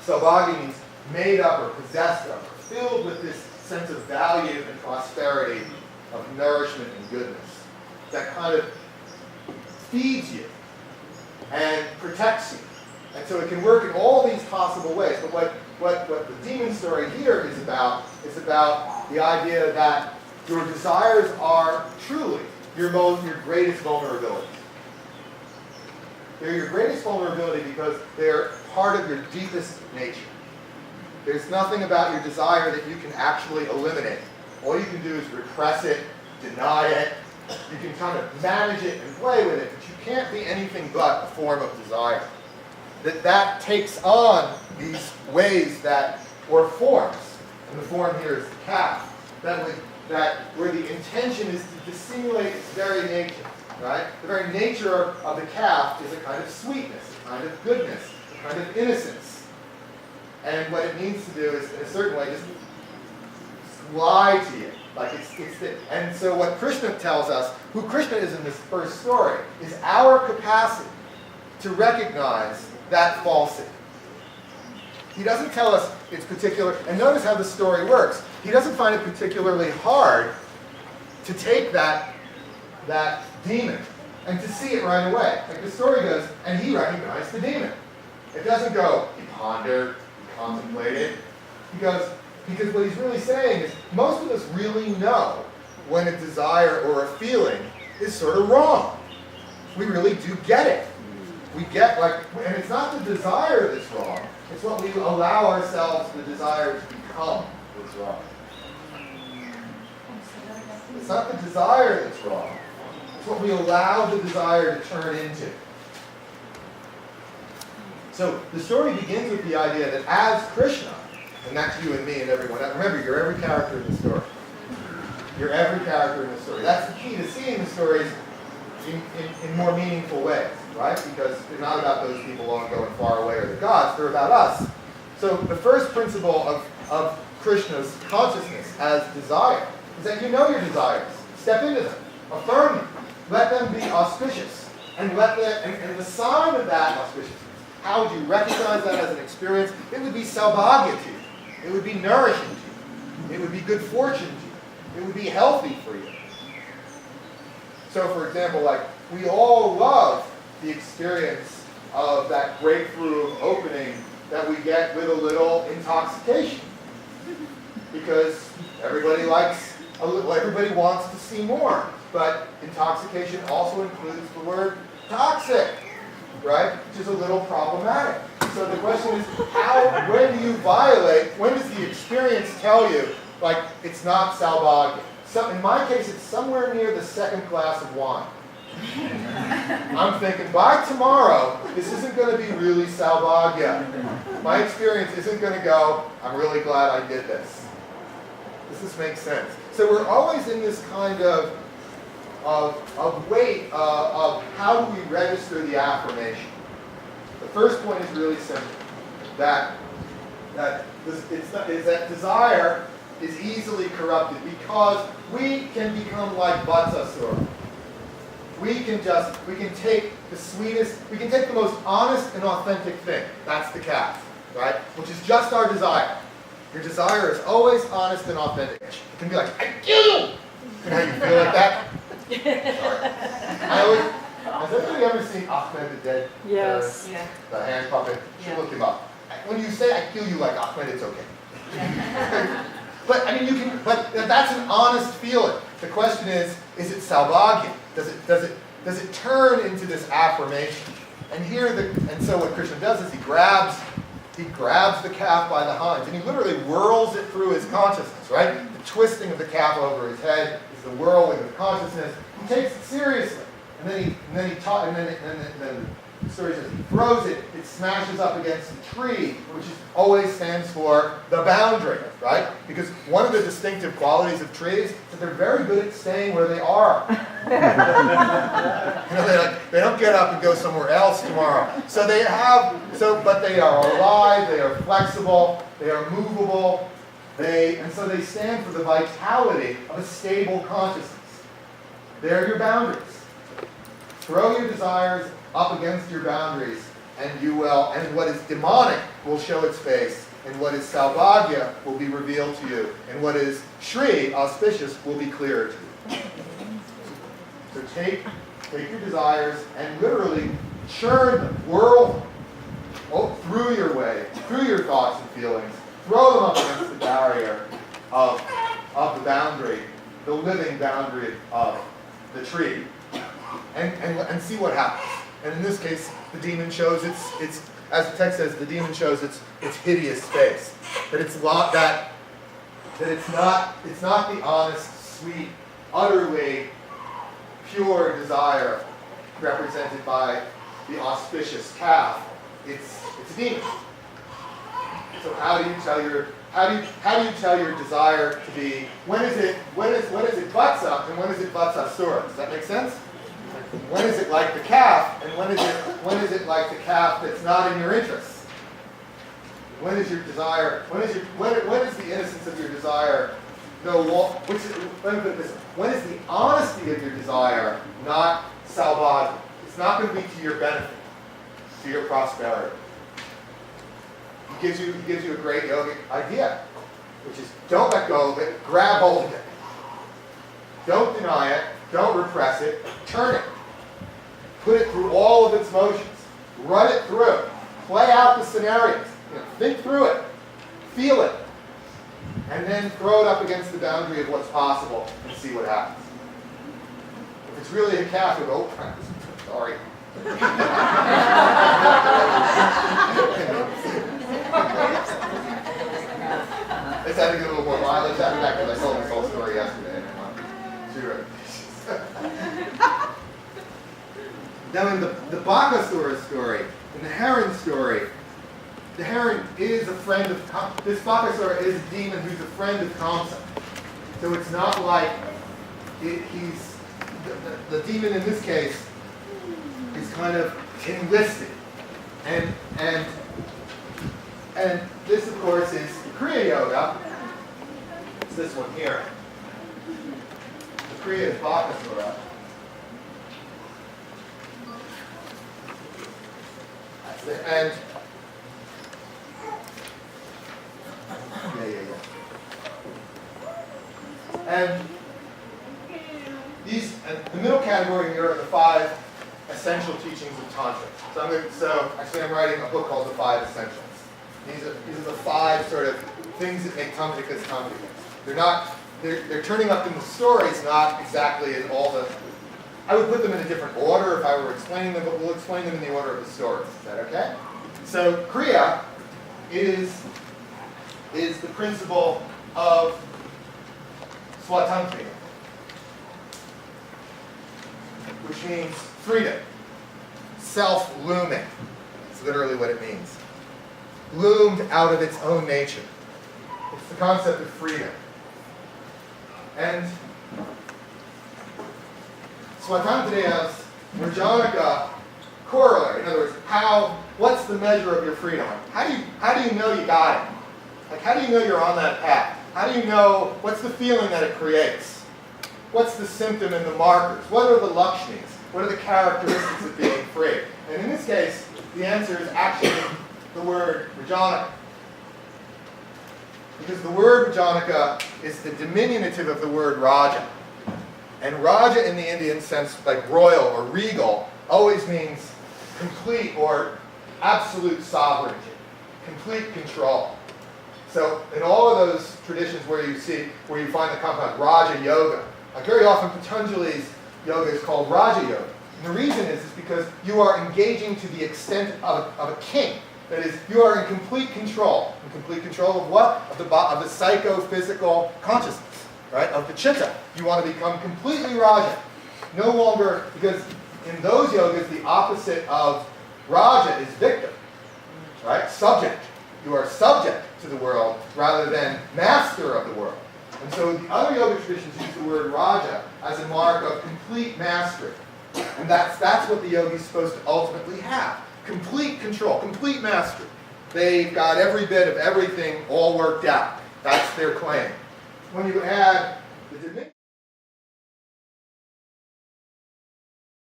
Saubhagya means made up or possessed of, or filled with this sense of value and prosperity, of nourishment and goodness that kind of feeds you and protects you. And so it can work in all these possible ways. But what the demon story here is about the idea that your desires are truly your greatest vulnerability. They're your greatest vulnerability because they're part of your deepest nature. There's nothing about your desire that you can actually eliminate. All you can do is repress it, deny it. You can kind of manage it and play with it, but you can't be anything but a form of desire. That takes on these ways or forms, and the form here is the calf, where the intention is to dissimulate its very nature, right? The very nature of the calf is a kind of sweetness, a kind of goodness, a kind of innocence. And what it means to do is, in a certain way, just lie to you. And so what Krishna tells us, who Krishna is in this first story, is our capacity to recognize that falsity. He doesn't tell us it's particular, and notice how the story works. He doesn't find it particularly hard to take that demon and to see it right away. Like the story goes, and he recognized the demon. It doesn't go, he pondered, he contemplated. He goes, because what he's really saying is, most of us really know when a desire or a feeling is sort of wrong. We really do get it. We get, and it's not the desire that's wrong, it's what we allow ourselves the desire to become that's wrong. It's not the desire that's wrong, it's what we allow the desire to turn into. So the story begins with the idea that as Krishna, and that's you and me and everyone else, remember, you're every character in the story. You're every character in the story. That's the key to seeing the stories in more meaningful ways, right? Because they're not about those people long ago and far away or the gods, they're about us. So the first principle of Krishna's consciousness as desire is that you know your desires. Step into them. Affirm them. Let them be auspicious. And the sign of that auspiciousness, how would you recognize that as an experience? It would be saubhagya to you. It would be nourishing to you. It would be good fortune to you. It would be healthy for you. So, for example, we all love the experience of that grapefruit opening that we get with a little intoxication. Because everybody everybody wants to see more. But intoxication also includes the word toxic, right? Which is a little problematic. So the question is, when do you violate, when does the experience tell you, it's not saubhagya? So in my case, it's somewhere near the second glass of wine. I'm thinking, by tomorrow, this isn't going to be really saubhagya. My experience isn't going to go, I'm really glad I did this. Does this make sense? So we're always in this kind of weight of how do we register the affirmation. The first point is really simple. That desire is easily corrupted because we can become like Vatsasura. We can take the sweetest, we can take the most honest and authentic thing. That's the calf, right? Which is just our desire. Your desire is always honest and authentic. It can be like, I kill you! You know how you feel like that? Sorry. Has anybody ever seen Ahmed the Dead? Yes. The hand puppet? You should look him up. When you say I kill you like Ahmed, it's okay. But but that's an honest feeling. The question is it saubhagya? Does it turn into this affirmation? And so what Krishna does is he grabs the calf by the horns and he literally whirls it through his consciousness, right? The twisting of the calf over his head is the whirling of consciousness. He takes it seriously. And then the story says he throws it, it smashes up against the tree, which always stands for the boundary, right? Because one of the distinctive qualities of trees is that they're very good at staying where they are. They don't get up and go somewhere else tomorrow. But they are alive, they are flexible, they are movable, and so they stand for the vitality of a stable consciousness. They're your boundaries. Throw your desires up against your boundaries, and you will. And what is demonic will show its face, and what is Saubhagya will be revealed to you, and what is Shri, auspicious, will be clearer to you. So take your desires and literally churn them, whirl them through your way, through your thoughts and feelings, throw them up against the barrier of the boundary, the living boundary of the tree, and see what happens. And in this case, the demon shows its as the text says, the demon shows its hideous face. That it's not the honest, sweet, utterly pure desire represented by the auspicious calf. It's a demon. So how do you tell your desire to be? When is it vatsa and when is it vatsasura? Does that make sense? When is it like the calf, and when is it like the calf that's not in your interest? When is your desire? When is the innocence of your desire? When is the honesty of your desire not salvaged? It's not going to be to your benefit, to your prosperity. He gives you a great yogic idea, which is don't let go of it, grab hold of it. Don't deny it, don't repress it, turn it. Put it through all of its motions. Run it through. Play out the scenarios. Think through it. Feel it. And then throw it up against the boundary of what's possible and see what happens. If it's really a calf, you'll go, sorry. Let's have to get a little more violence after that because I told this whole story yesterday. Now in the Bakasura story, in the heron story, the heron is a friend of Kamsa. This Bakasura is a demon who's a friend of Kamsa. So it's not like he's the demon in this case is kind of enlisted. And this of course is Kriya Yoga. It's this one here. The Kriya is Bakasura. And and the middle category here are the 5 essential teachings of Tantra. So I'm writing a book called The 5 Essentials. These are the 5 sort of things that make Tantrikas Tantrikas. They're turning up in the stories, not exactly in all the. I would put them in a different order if I were explaining them, but we'll explain them in the order of the stories. Is that okay? So Kriya is the principle of Swatantriya, which means freedom, self-looming. It's literally what it means. Loomed out of its own nature. It's the concept of freedom. And Swatantriya's Rajanaka corollary. In other words, what's the measure of your freedom? How do you know you got it? Like, how do you know you're on that path? How do you know, what's the feeling that it creates? What's the symptom and the markers? What are the lakshmis? What are the characteristics of being free? And in this case, the answer is actually the word Rajanaka. Because the word Rajanaka is the diminutive of the word Raja. And Raja in the Indian sense, like royal or regal, always means complete or absolute sovereignty, complete control. So in all of those traditions where you find the compound Raja Yoga, like very often Patanjali's yoga is called Raja Yoga. And the reason is because you are engaging to the extent of a king. That is, you are in complete control. In complete control of what? Of the psychophysical consciousness. Right, of the chitta. You want to become completely Raja. No longer, because in those yogas, the opposite of Raja is victim. Right? Subject. You are subject to the world rather than master of the world. And so the other yoga traditions use the word Raja as a mark of complete mastery. And that's what the yogi is supposed to ultimately have. Complete control, complete mastery. They've got every bit of everything all worked out. That's their claim. When you add the dimension